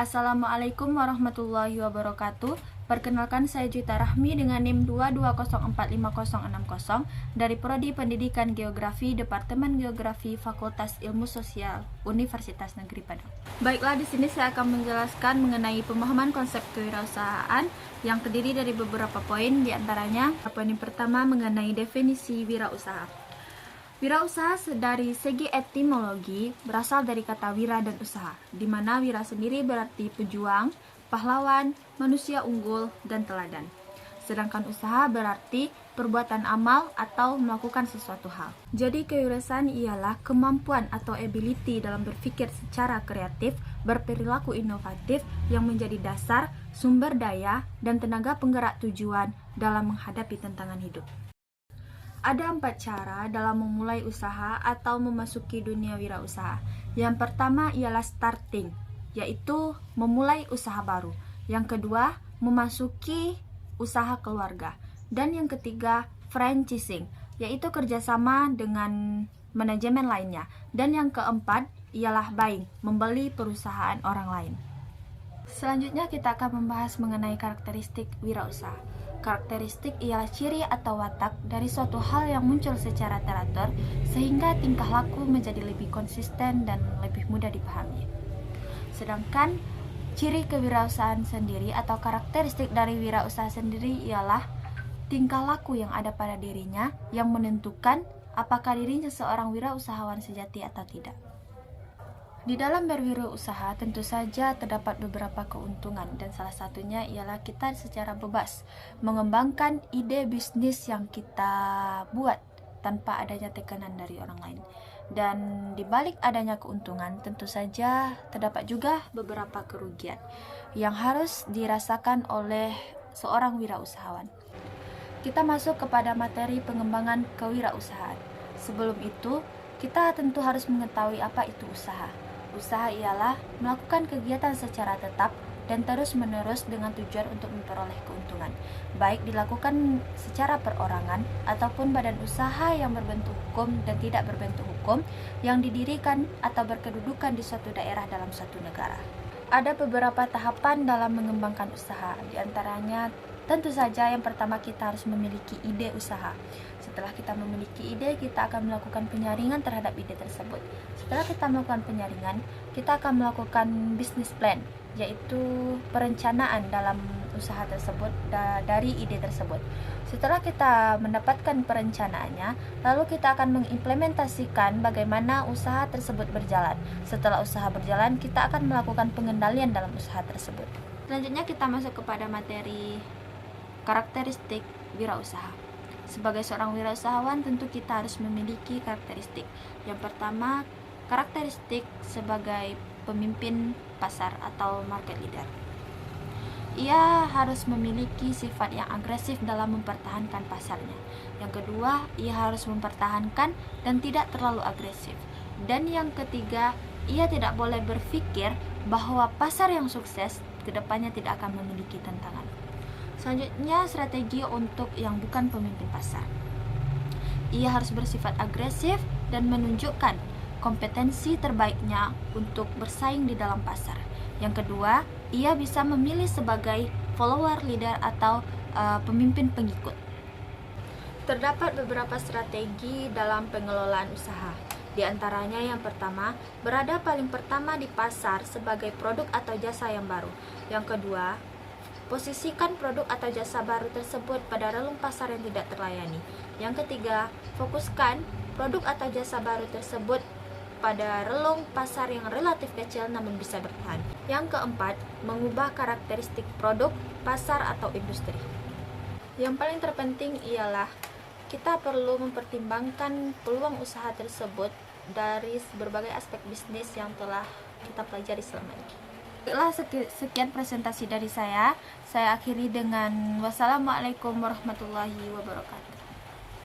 Assalamualaikum warahmatullahi wabarakatuh. Perkenalkan, saya Juita Rahmi dengan NIM 2204560 dari Prodi Pendidikan Geografi Departemen Geografi Fakultas Ilmu Sosial Universitas Negeri Padang. Baiklah, di sini saya akan menjelaskan mengenai pemahaman konsep kewirausahaan yang terdiri dari beberapa poin, di antaranya poin yang pertama mengenai definisi wirausaha. Wirausaha dari segi etimologi berasal dari kata wira dan usaha, di mana wira sendiri berarti pejuang, pahlawan, manusia unggul, dan teladan. Sedangkan usaha berarti perbuatan amal atau melakukan sesuatu hal. Jadi kewirausahaan ialah kemampuan atau ability dalam berpikir secara kreatif, berperilaku inovatif yang menjadi dasar, sumber daya, dan tenaga penggerak tujuan dalam menghadapi tantangan hidup. Ada 4 cara dalam memulai usaha atau memasuki dunia wirausaha. Yang pertama ialah starting, yaitu memulai usaha baru. Yang kedua, memasuki usaha keluarga. Dan yang ketiga, franchising, yaitu kerjasama dengan manajemen lainnya. Dan yang keempat ialah buying, membeli perusahaan orang lain. Selanjutnya kita akan membahas mengenai karakteristik wirausaha. Karakteristik ialah ciri atau watak dari suatu hal yang muncul secara teratur sehingga tingkah laku menjadi lebih konsisten dan lebih mudah dipahami. Sedangkan ciri kewirausahaan sendiri atau karakteristik dari wirausaha sendiri ialah tingkah laku yang ada pada dirinya yang menentukan apakah dirinya seorang wirausahawan sejati atau tidak. Di dalam berwirausaha tentu saja terdapat beberapa keuntungan, dan salah satunya ialah kita secara bebas mengembangkan ide bisnis yang kita buat tanpa adanya tekanan dari orang lain. Dan di balik adanya keuntungan tentu saja terdapat juga beberapa kerugian yang harus dirasakan oleh seorang wirausahawan. Kita masuk kepada materi pengembangan kewirausahaan. Sebelum itu, kita tentu harus mengetahui apa itu usaha. Usaha ialah melakukan kegiatan secara tetap dan terus-menerus dengan tujuan untuk memperoleh keuntungan, baik dilakukan secara perorangan ataupun badan usaha yang berbentuk hukum dan tidak berbentuk hukum yang didirikan atau berkedudukan di suatu daerah dalam suatu negara. Ada beberapa tahapan dalam mengembangkan usaha, di antaranya tentu saja yang pertama kita harus memiliki ide usaha. Setelah kita memiliki ide, kita akan melakukan penyaringan terhadap ide tersebut. Setelah kita melakukan penyaringan, kita akan melakukan business plan, yaitu perencanaan dalam usaha tersebut dari ide tersebut. Setelah kita mendapatkan perencanaannya, lalu kita akan mengimplementasikan bagaimana usaha tersebut berjalan. Setelah usaha berjalan, kita akan melakukan pengendalian dalam usaha tersebut. Selanjutnya kita masuk kepada materi karakteristik wirausaha. Sebagai seorang wirausahawan tentu kita harus memiliki karakteristik. Yang pertama, karakteristik sebagai pemimpin pasar atau market leader. Ia harus memiliki sifat yang agresif dalam mempertahankan pasarnya. Yang kedua, ia harus mempertahankan dan tidak terlalu agresif. Dan yang ketiga, ia tidak boleh berpikir bahwa pasar yang sukses kedepannya tidak akan memiliki tantangan. Selanjutnya, strategi untuk yang bukan pemimpin pasar. Ia harus bersifat agresif dan menunjukkan kompetensi terbaiknya untuk bersaing di dalam pasar. Yang kedua, ia bisa memilih sebagai follower leader atau pemimpin pengikut. Terdapat beberapa strategi dalam pengelolaan usaha. Di antaranya yang pertama, berada paling pertama di pasar sebagai produk atau jasa yang baru. Yang kedua, posisikan produk atau jasa baru tersebut pada relung pasar yang tidak terlayani. Yang ketiga, fokuskan produk atau jasa baru tersebut pada relung pasar yang relatif kecil namun bisa bertahan. Yang keempat, mengubah karakteristik produk, pasar atau industri. Yang paling terpenting ialah kita perlu mempertimbangkan peluang usaha tersebut dari berbagai aspek bisnis yang telah kita pelajari selama ini. Baiklah, sekian presentasi dari saya. Saya akhiri dengan wassalamualaikum warahmatullahi wabarakatuh.